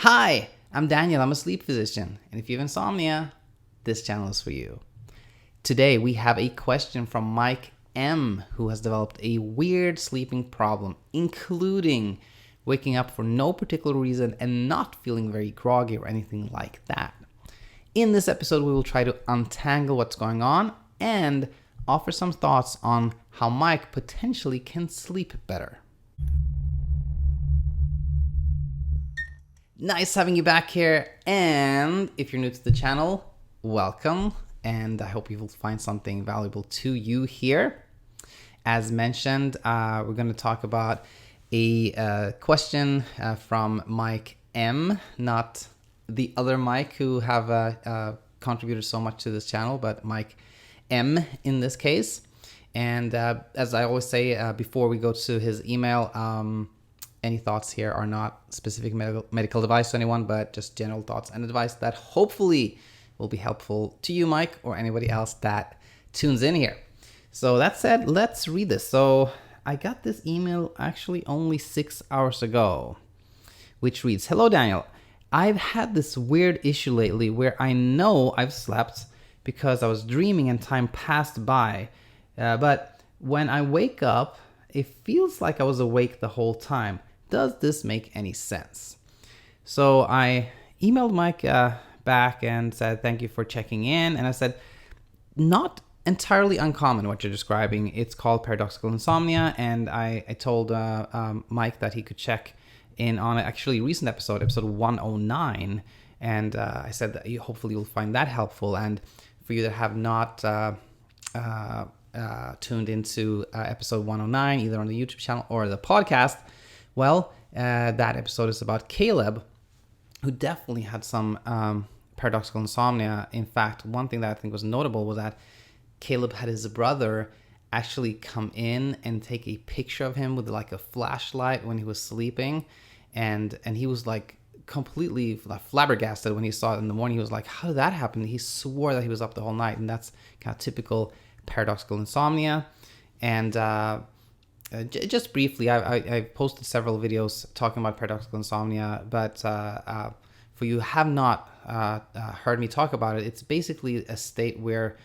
Hi, I'm Daniel. I'm a sleep physician. And if you have insomnia, this channel is for you. Today, we have a question from Mike M, who has developed a weird sleeping problem, including waking up for no particular reason and not feeling very groggy or anything like that. In this episode, we will try to untangle what's going on and offer some thoughts on how Mike potentially can sleep better. Nice having you back here, and if you're new to the channel, welcome, and I hope you will find something valuable to you here. As mentioned, we're going to talk about a question from Mike M, not the other Mike who have contributed so much to this channel, but Mike M in this case. And as I always say before we go to his email, any thoughts here are not specific medical advice to anyone, but just general thoughts and advice that hopefully will be helpful to you, Mike, or anybody else that tunes in here. So that said, let's read this. So I got this email actually only 6 hours ago, which reads, "Hello, Daniel. I've had this weird issue lately where I know I've slept because I was dreaming and time passed by. But when I wake up, it feels like I was awake the whole time. Does this make any sense?" So I emailed Mike back and said, thank you for checking in. And I said, not entirely uncommon what you're describing. It's called paradoxical insomnia. And I told Mike that he could check in on actually a recent episode 109. And I said that hopefully you'll find that helpful. And for you that have not tuned into episode 109, either on the YouTube channel or the podcast, well, that episode is about Caleb, who definitely had some paradoxical insomnia. In fact, one thing that I think was notable was that Caleb had his brother actually come in and take a picture of him with like a flashlight when he was sleeping, and he was like completely flabbergasted when he saw it in the morning. He was like, how did that happen? He swore that he was up the whole night, and that's kind of typical paradoxical insomnia. And just briefly, I posted several videos talking about paradoxical insomnia, but for you who have not heard me talk about it, it's basically a state where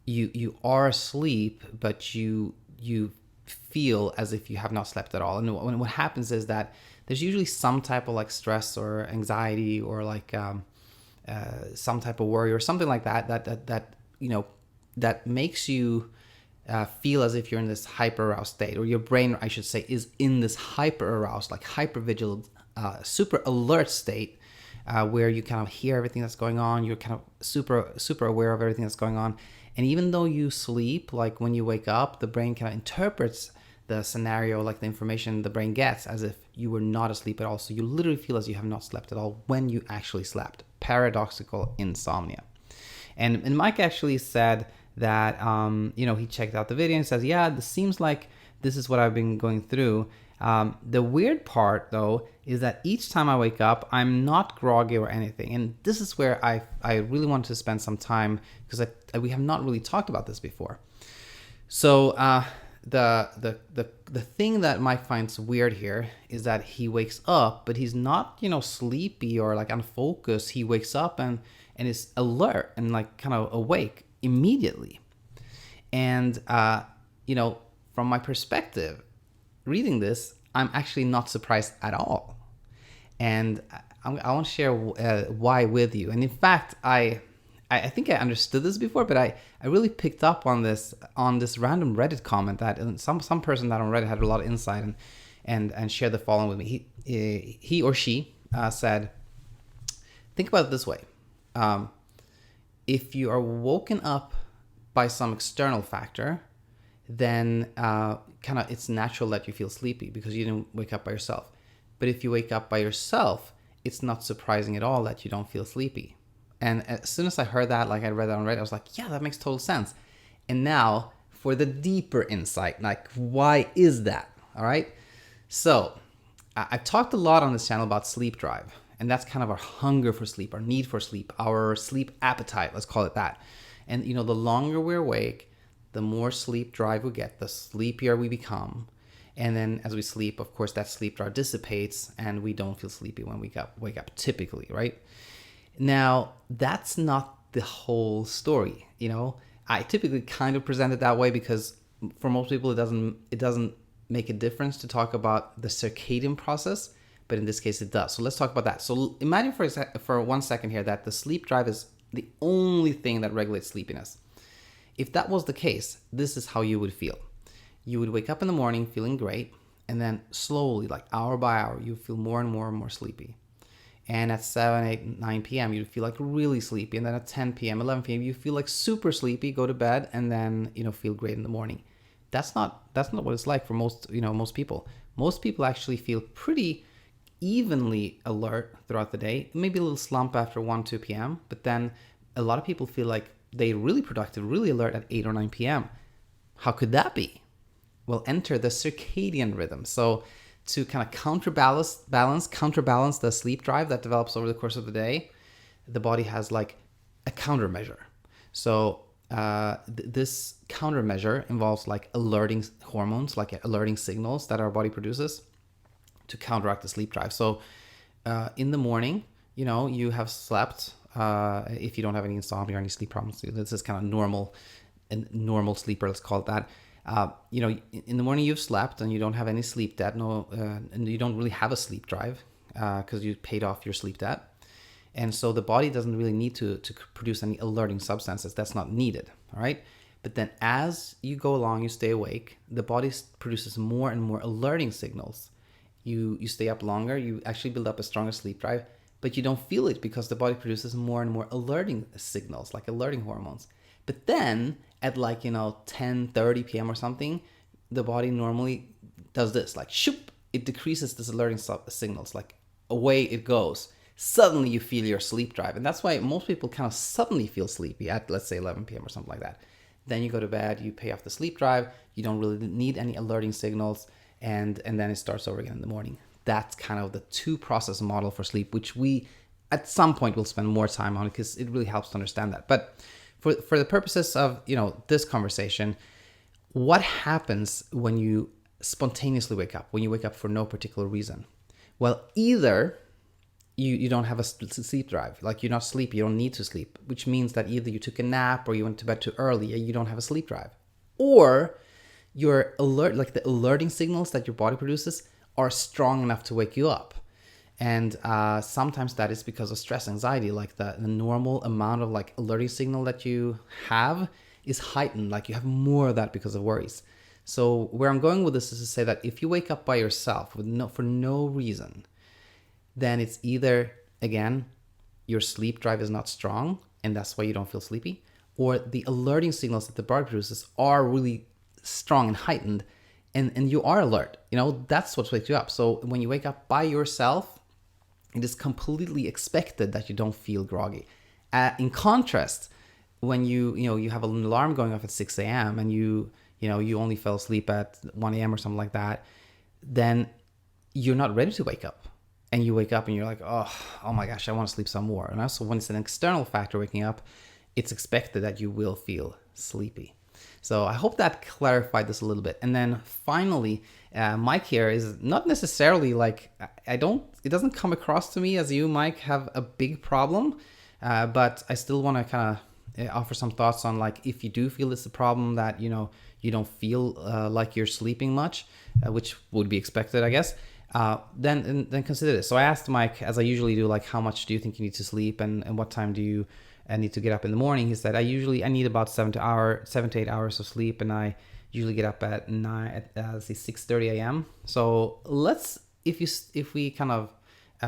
you are asleep, but you feel as if you have not slept at all. And what happens is that there's usually some type of like stress or anxiety or like some type of worry or something like that that makes you feel as if you're in this hyper-aroused state, or your brain, I should say, is in this hyper-aroused, like hyper-vigilant, super alert state, where you kind of hear everything that's going on. You're kind of super aware of everything that's going on. And even though you sleep, like when you wake up, the brain kind of interprets the scenario, like the information the brain gets, as if you were not asleep at all. So you literally feel as you have not slept at all when you actually slept. Paradoxical insomnia. And Mike actually said that, he checked out the video and says, yeah, this seems like this is what I've been going through. The weird part, though, is that each time I wake up, I'm not groggy or anything. And this is where I really wanted to spend some time, because we have not really talked about this before. So the thing that Mike finds weird here is that he wakes up, but he's not, sleepy or like unfocused. He wakes up and is alert and like kind of awake immediately. And, from my perspective, reading this, I'm actually not surprised at all. And I want to share why with you. And in fact, I think I understood this before, but I really picked up on this random Reddit comment that some person that on Reddit had a lot of insight and shared the following with me. He or she said, think about it this way. If you are woken up by some external factor, then kind of it's natural that you feel sleepy because you didn't wake up by yourself. But if you wake up by yourself, it's not surprising at all that you don't feel sleepy. And as soon as I heard that, like I read that on Reddit, I was like, yeah, that makes total sense. And now for the deeper insight, like why is that? All right. So I've talked a lot on this channel about sleep drive. And that's kind of our hunger for sleep, our need for sleep, our sleep appetite, let's call it that. And, the longer we're awake, the more sleep drive we get, the sleepier we become. And then as we sleep, of course, that sleep drive dissipates and we don't feel sleepy when we wake up typically, right? Now, that's not the whole story, I typically kind of present it that way because for most people it doesn't make a difference to talk about the circadian process, but in this case it does. So let's talk about that. So imagine for 1 second here that the sleep drive is the only thing that regulates sleepiness. If that was the case, this is how you would feel. You would wake up in the morning feeling great, and then slowly, like hour by hour, you feel more and more and more sleepy. And at 7, 8, 9 p.m., you'd feel like really sleepy. And then at 10 p.m., 11 p.m., you feel like super sleepy, go to bed, and then, feel great in the morning. That's not what it's like for most people. Most people actually feel pretty evenly alert throughout the day. Maybe a little slump after 1, 2 p.m., but then a lot of people feel like they're really productive, really alert at 8 or 9 p.m. How could that be? Well, enter the circadian rhythm. So to kind of counterbalance the sleep drive that develops over the course of the day, the body has like a countermeasure. So this countermeasure involves like alerting hormones, like alerting signals that our body produces to counteract the sleep drive. So in the morning, you have slept. If you don't have any insomnia or any sleep problems, this is kind of normal sleeper, let's call it that. In the morning you've slept and you don't have any sleep debt, and you don't really have a sleep drive because you paid off your sleep debt. And so the body doesn't really need to produce any alerting substances. That's not needed, all right? But then as you go along, you stay awake, the body produces more and more alerting signals. You stay up longer, you actually build up a stronger sleep drive, but you don't feel it because the body produces more and more alerting signals, like alerting hormones. But then at 10:30 p.m. or something, the body normally does this, like shoop, it decreases this alerting signals, like away it goes. Suddenly you feel your sleep drive. And that's why most people kind of suddenly feel sleepy at, let's say, 11 p.m. or something like that. Then you go to bed, you pay off the sleep drive, you don't really need any alerting signals, and then it starts over again in the morning. That's kind of the two-process model for sleep, which we at some point will spend more time on because it really helps to understand that. But for the purposes of this conversation, what happens when you spontaneously wake up, when you wake up for no particular reason? Well, either you don't have a sleep drive, like you're not sleepy, you don't need to sleep, which means that either you took a nap or you went to bed too early and you don't have a sleep drive, or your alert, like the alerting signals that your body produces, are strong enough to wake you up. And sometimes that is because of stress, anxiety, like the normal amount of like alerting signal that you have is heightened, like you have more of that because of worries. So where I'm going with this is to say that if you wake up by yourself for no reason, then it's either, again, your sleep drive is not strong and that's why you don't feel sleepy, or the alerting signals that the body produces are really strong and heightened, and you are alert. That's what wakes you up. So when you wake up by yourself, it is completely expected that you don't feel groggy. In contrast, when you have an alarm going off at 6 a.m. and you only fell asleep at 1 a.m. or something like that, then you're not ready to wake up. And you wake up and you're like, oh my gosh, I want to sleep some more. And also when it's an external factor waking up, it's expected that you will feel sleepy. So I hope that clarified this a little bit. And then finally, Mike here is not necessarily like, it doesn't come across to me as you, Mike, have a big problem. But I still want to kind of offer some thoughts on like, if you do feel it's a problem that, you don't feel like you're sleeping much, which would be expected, I guess. Then consider this. So I asked Mike, as I usually do, like, how much do you think you need to sleep and what time do you need to get up in the morning? He said, I need about 7 to 8 hours of sleep, and I usually get up at 6:30 a.m. So if we kind of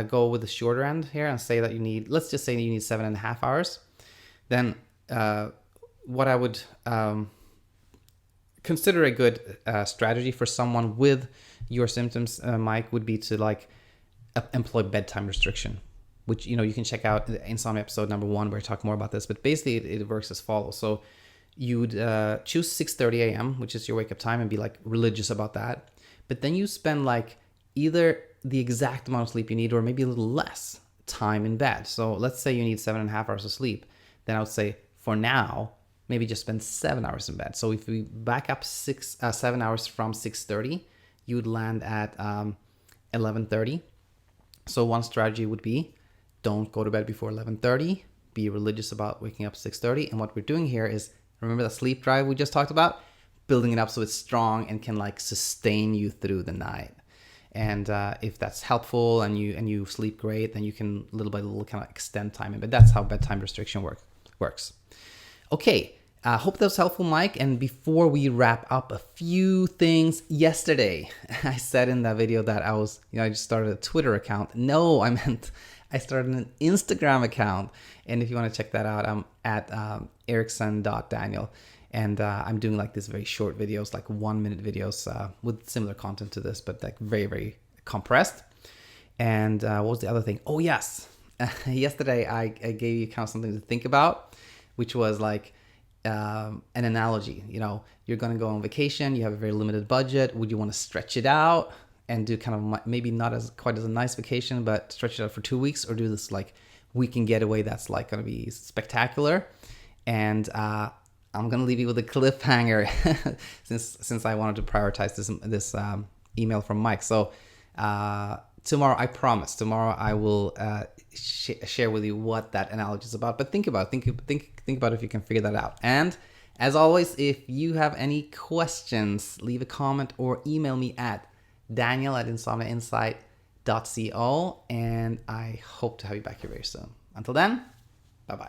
go with the shorter end here and say that let's just say you need 7.5 hours, then what I would consider a good strategy for someone with your symptoms, Mike, would be to like employ bedtime restriction, which you can check out the Insomnia episode number 1 where I talk more about this. But basically it works as follows. So you would choose 6:30 a.m., which is your wake up time, and be like religious about that. But then you spend like either the exact amount of sleep you need or maybe a little less time in bed. So let's say you need 7.5 hours of sleep. Then I would say for now, maybe just spend 7 hours in bed. So if we back up 7 hours from 6:30, you would land at 11:30. So one strategy would be, don't go to bed before 11:30. Be religious about waking up 6:30. And what we're doing here is, remember that sleep drive we just talked about? Building it up so it's strong and can like sustain you through the night. And if that's helpful and you sleep great, then you can little by little kind of extend timing. But that's how bedtime restriction works. Okay, I hope that was helpful, Mike. And before we wrap up, a few things. Yesterday, I said in that video that I just started a Twitter account. No, I meant I started an Instagram account. And if you want to check that out, I'm at erickson.daniel. And I'm doing like these very short videos, like 1-minute videos with similar content to this, but like very, very compressed. And what was the other thing? Oh, yes. Yesterday, I gave you kind of something to think about, which was like an analogy. You know, you're going to go on vacation. You have a very limited budget. Would you want to stretch it out and do kind of maybe not as quite as a nice vacation, but stretch it out for 2 weeks, or do this like weekend getaway that's like going to be spectacular? And I'm going to leave you with a cliffhanger since I wanted to prioritize this email from Mike. So tomorrow, I promise, tomorrow I will share with you what that analogy is about. But think about it. Think about if you can figure that out. And as always, if you have any questions, leave a comment or email me at daniel@insomniainsight.co. And I hope to have you back here very soon. Until then, bye-bye.